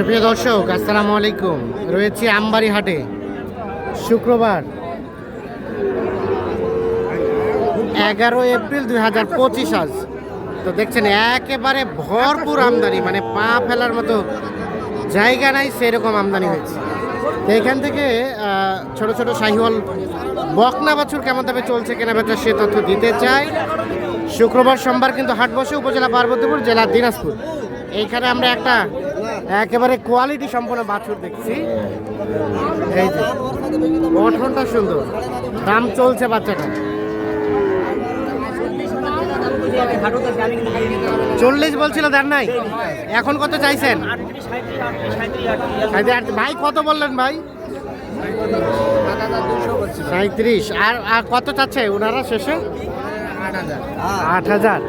সুপ্রিয় দর্শক, আসসালামু আলাইকুম। রয়েছি আমবাড়ি হাটে, শুক্রবার 11 এপ্রিল 2025 আজ। তো দেখছেন একেবারে ভরপুর আমদানি, মানে পা ফেলার মতো জায়গা নাই, সেরকম আমদানি হয়েছে। তো এখান থেকে ছোট ছোট শাহিওয়াল বকনা বাছুর কেমন দামে চলছে কেনা বেচা সে তথ্য দিতে চাই। শুক্রবার সোমবার কিন্তু হাট বসে উপজেলা পার্বতীপুর, জেলা দিনাজপুর। এইখানে আমরা একটা একেবারে কোয়ালিটি সম্পন্ন বাছুর দেখছি। এই যে গঠনটা সুন্দর, দাম চলছে বাচ্চাটা 40 বলছিল, দেন নাই। এখন কত চাইছেন? ভাই কত বললেন ভাই? 37। আর কত চাচ্ছে ওনারা শেষে? 8,000।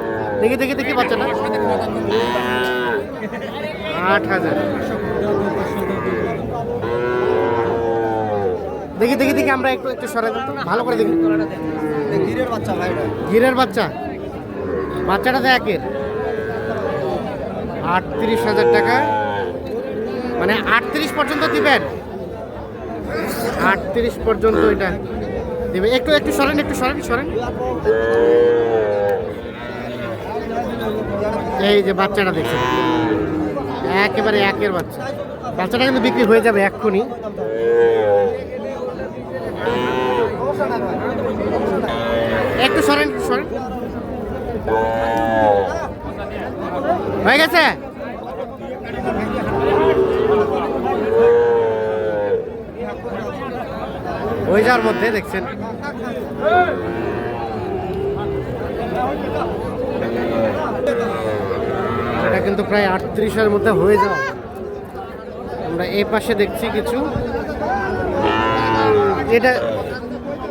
দেখি দেখি দেখি বাচ্চাটা 8,000। দেখি দেখি দেখি আমরা একটু একটু সরাই দিন তো, ভালো করে দেখি। গিরের বাচ্চা ভাই, গিরের বাচ্চা, বাচ্চাটা তো একের 38,000 টাকা, মানে 38 পর্যন্ত দিবেন। 38 পর্যন্ত এটা দিবে। একটু একটু সরেন, একটু সরেন সরেন। এই যে বাচ্চাটা দেখছেন, একেবারে একের বাচ্চা। বাচ্চাটা কিন্তু বিক্রি হয়ে যাবে এক্ষুনি। একটু সরেন সরেন, হয়ে গেছে। হয়ে যাওয়ার মধ্যে দেখছেন এটা কিন্তু প্রায় 38-এর মধ্যে হয়ে যাওয়া। আমরা এই পাশে দেখছি কিছু, এটা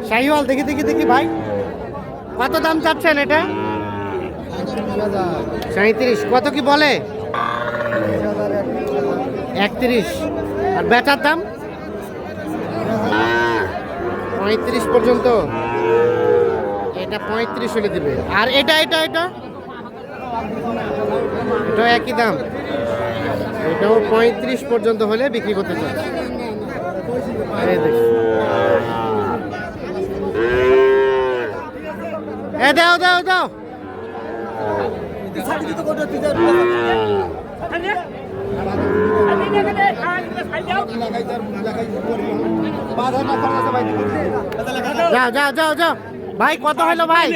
শাহিওয়াল। দেখি দেখি দেখি ভাই, কত দাম চাচ্ছেন এটা? 37। কত কি বলে? 31। আর বেচার দাম 35 পর্যন্ত। এটা 35 হলে দিবে। আর এটা এটা এটা এটাও একই দাম, এটাও 35 পর্যন্ত হলে বিক্রি করতে চাই। এ দাও দাও দাও। যাও যাও যাও যাও ভাই, কত হলো ভাই?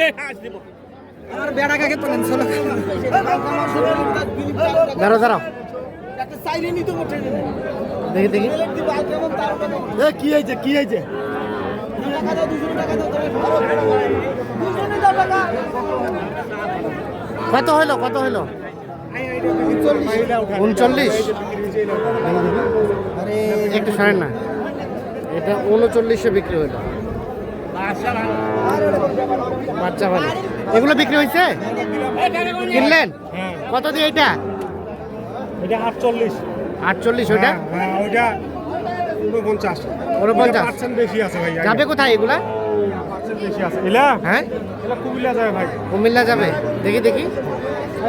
দাঁড়াও দাঁড়াও, দেখি দেখি কি হয়েছে কি হয়েছে? কত হলো কত হলো? 39। একটু সরেন না, এটা 39-এ বিক্রি হলো। বাচ্চা ভালো, এগুলো বিক্রি হয়েছে? কিনলেন কত দিয়ে? এটা 48। 48। ওইটা ওইটা 49। 49 বেশি আছে ভাই। যাবে কোথায় এগুলা? বেশি আছে এলা। হ্যাঁ, এলা কুমিল্লা যাবে ভাই। কুমিল্লা যাবে। দেখি দেখি,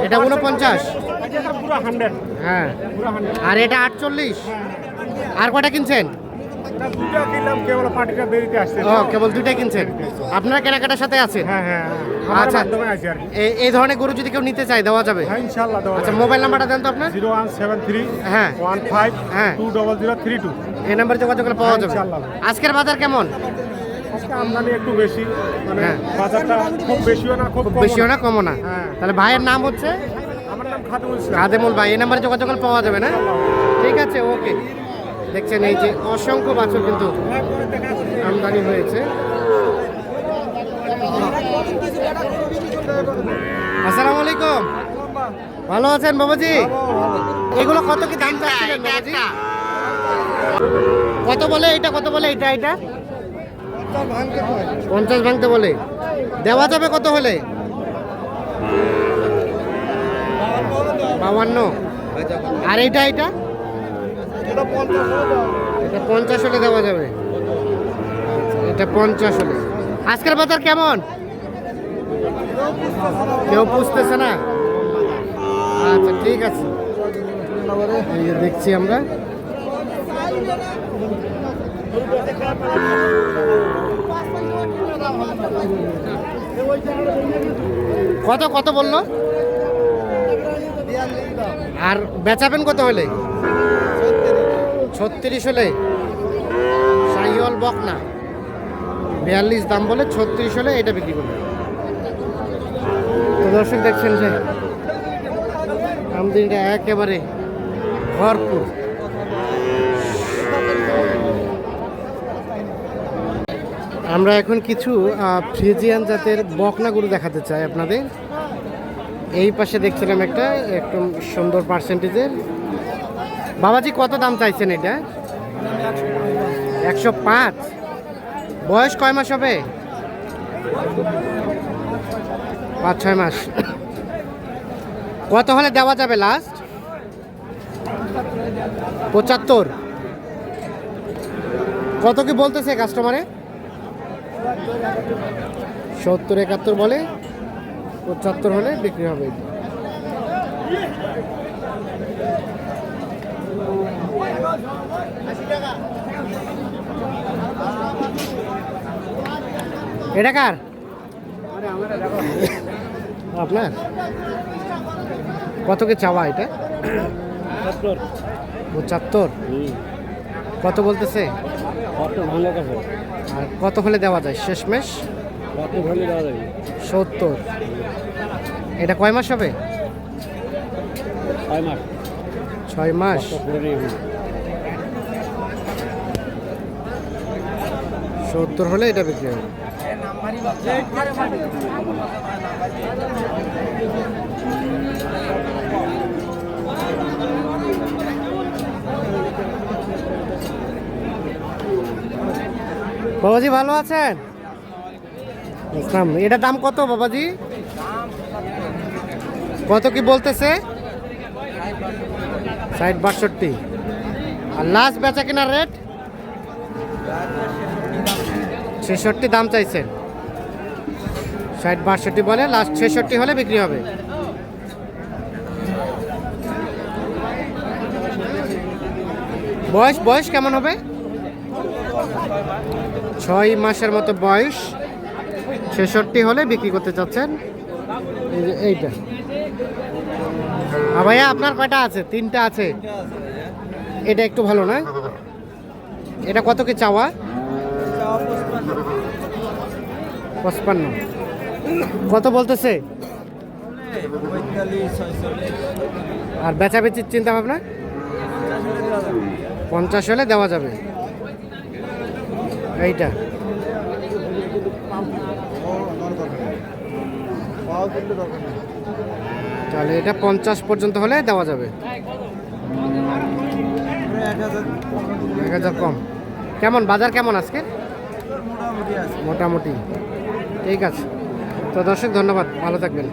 এটা 49। পুরো 100। হ্যাঁ, আর এটা 48। আর কটা কিনছেন? দুটো কিনলাম, কেবল পার্টিটা দেরিতে আসছে। ও, কেবল দুইটাই কিনছেন। আপনারা কেনাকাটার সাথে আছেন? হ্যাঁ হ্যাঁ, আচ্ছা, আছে আর কি। এই ধরনের গরু যদি কেউ নিতে চায় দেওয়া যাবে? হ্যাঁ ইনশাআল্লাহ দেওয়া আচ্ছা, যাবে। মোবাইল নাম্বারটা দেন তো আপনার। 0173 হ্যাঁ 15 হ্যাঁ 20032। এই নাম্বারে যোগাযোগ করলে পাওয়া যাবে। ইনশাআল্লাহ। আজকের বাজার কেমন? আজকে আমদানি একটু বেশি, মানে হ্যাঁ। বাজারটা খুব বেশিও না খুব বেশিও না কমও না। হ্যাঁ। তাহলে ভাইয়ের নাম হচ্ছে? আমার নাম খাদিমুল ইসলাম। খাদেমুল ভাই। এই নাম্বারে যোগাযোগ করলে পাওয়া যাবে না? ঠিক আছে, ওকে। দেখছেন এই যে অসংখ্য বাছুর কিন্তু আমদানি হয়েছে। আসসালামু আলাইকুম, ভালো আছেন বাবাজি? এগুলো কত কি দাম চাচ্ছিলেন বাবাজি? কত বলে এটা? কত বলে এটা? এটা 50 ভাঙতে বলে। দেওয়া যাবে কত হলে? 52। আর এটা এটা এটা 50 হলে দেওয়া যাবে। এটা 50 হলে। আজকের বাজার কেমন? কেউ পুষতেছে না? আচ্ছা ঠিক আছে। এই যে দেখছি আমরা। কত কত বললো? আর বেচাবেন কত হলে? 36 হলে। শাহিওয়াল বকনা 42 দাম বলে, 36 হলে এটা বিক্রি করবে। তো দর্শক দেখছেন যে আমদানিটা একেবারে ভরপুর। আমরা এখন কিছু ফ্রিজিয়ান জাতের বকনা গরু দেখাতে চাই আপনাদের। এই পাশে দেখছিলাম একটা একদম সুন্দর পার্সেন্টেজের। বাবাজি কত দাম চাইছেন এটা? 105। বয়স কয় মাস হবে? 5-6 মাস। কত হলে দেওয়া যাবে লাস্ট? 75। কত কি বলতেছে কাস্টমারে? 70-71 বলে, 75 হলে বিক্রি হবে। এটা কার? আপনার? কত কি চাওয়া এটা? 75। কত বলতেছে? আর কত হলে দেওয়া যায় শেষমেশ? 70। এটা কয় মাস হবে? 6 মাস। 70 হলে এটা বিক্রি হবে। বাবাজি ভালো আছেন? এটা দাম কত বাবাজি? কত কি বলতেছে? 60-62। আর লাস্ট বেচা কেনার রেট? 66 দাম চাইছেন। 60-62 বলে, লাস্ট 66 হলে বিক্রি হবে। বয়স কেমন হবে? 6 মাসের মতো বয়স। 66 হলে বিক্রি করতে চাচ্ছেন। এইটা ভাইয়া আপনার কয়টা আছে? 3টা আছে। এটা একটু ভালো না? এটা কত কি চাওয়া? 55। কত বলতেছে? আর বেচাবেচির চিন্তা ভাবনা? 50 হলে দেওয়া যাবে। এইটা তাহলে এটা 50 পর্যন্ত হলে দেওয়া যাবে। 1000 কম। কেমন বাজার কেমন আজকে? মোটামুটি। ঠিক আছে। তো দর্শক ধন্যবাদ, ভালো থাকবেন।